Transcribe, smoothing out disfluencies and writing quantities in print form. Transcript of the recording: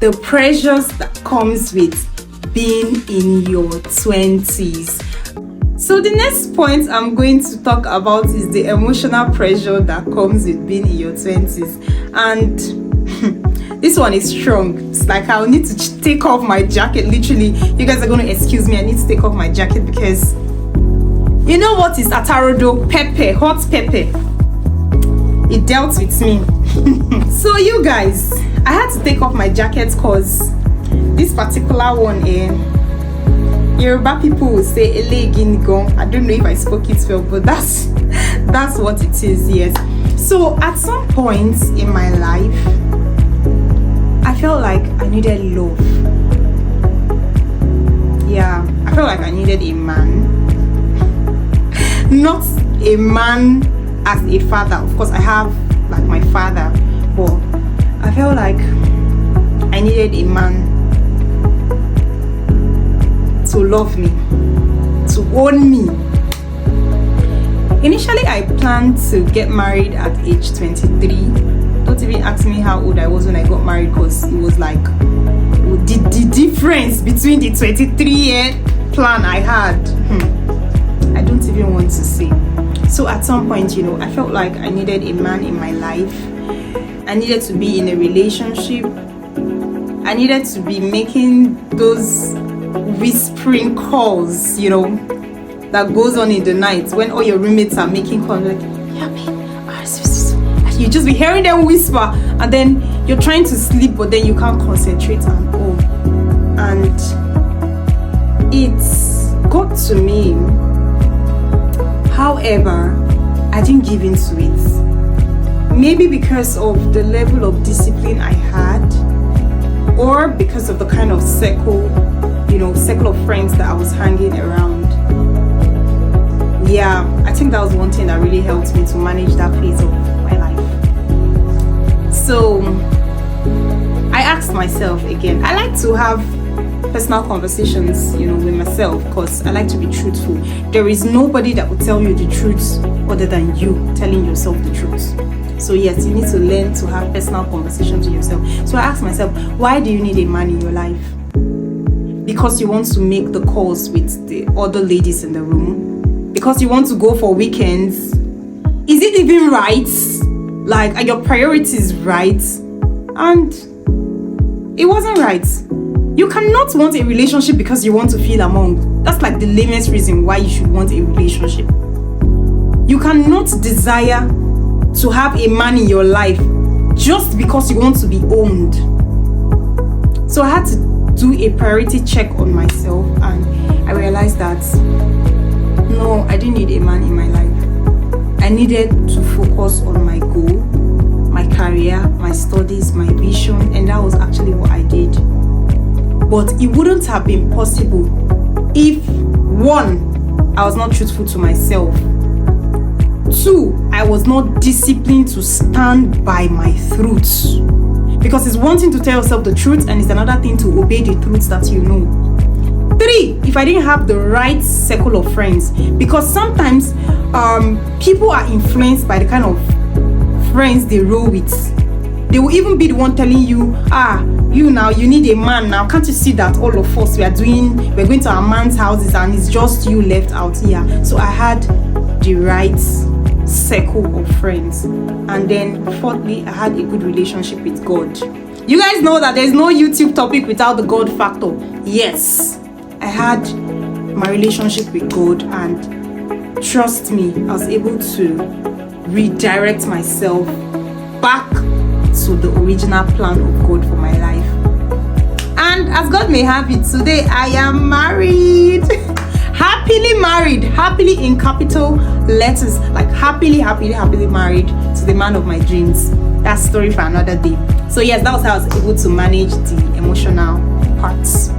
the pressures that comes with being in your 20s. So the next point I'm going to talk about is the emotional pressure that comes with being in your 20s. And this one is strong. It's like I'll need to take off my jacket. Literally, you guys are going to excuse me. I need to take off my jacket because you know what is atarodo? Pepper, hot pepper. It dealt with me. So you guys, I had to take off my jacket because this particular one Yoruba people will say eleginigon. I don't know if I spoke it well, but that's what it is. Yes. So at some point in my life, I felt like I needed love. Yeah, I felt like I needed a man. Not a man as a father. Of course, I have like my father, but I felt like I needed a man to love me, to own me. Initially, I planned to get married at age 23. Don't even ask me how old I was when I got married, because it was like the difference between the 23-year plan I had. I don't even want to say. So at some point, I felt like I needed a man in my life. I needed to be in a relationship. I needed to be making those whispering calls, that goes on in the night when all your roommates are making calls like, yeah, man, you just be hearing them whisper, and then you're trying to sleep, but then you can't concentrate and all. And it's got to me. However, I didn't give in to it. Maybe because of the level of discipline I had, or because of the kind of circle of friends that I was hanging around. Yeah, I think that was one thing that really helped me to manage that phase of my life. So I asked myself again. I like to have personal conversations, with myself, because I like to be truthful. There is nobody that will tell you the truth other than you telling yourself the truth. So yes, you need to learn to have personal conversations with yourself. So I asked myself, why do you need a man in your life? Because you want to make the calls with the other ladies in the room? Because you want to go for weekends? Is it even right? Like, are your priorities right? And it wasn't right. You cannot want a relationship because you want to feel among. That's like the lamest reason why you should want a relationship. You cannot desire to have a man in your life just because you want to be owned. So I had to do a priority check on myself, and I realized that no, I didn't need a man in my life. I needed to focus on my goal, my career, my studies, my vision, and that was actually what I did. But it wouldn't have been possible if, one, I was not truthful to myself. Two, I was not disciplined to stand by my truths. Because it's one thing to tell yourself the truth, and it's another thing to obey the truths that you know. Three, if I didn't have the right circle of friends. Because sometimes people are influenced by the kind of friends they roll with. They will even be the one telling you, you need a man now. Can't you see that all of us, we're going to our man's houses and it's just you left out here. So I had the right circle of friends. And then fourthly, I had a good relationship with God. You guys know that there's no YouTube topic without the God factor. Yes, I had my relationship with God, and trust me, I was able to redirect myself back to the original plan of God for my life. And as God may have it, today I am married. Happily married, happily in capital letters, like happily married to the man of my dreams. That's a story for another day. So yes, that was how I was able to manage the emotional parts.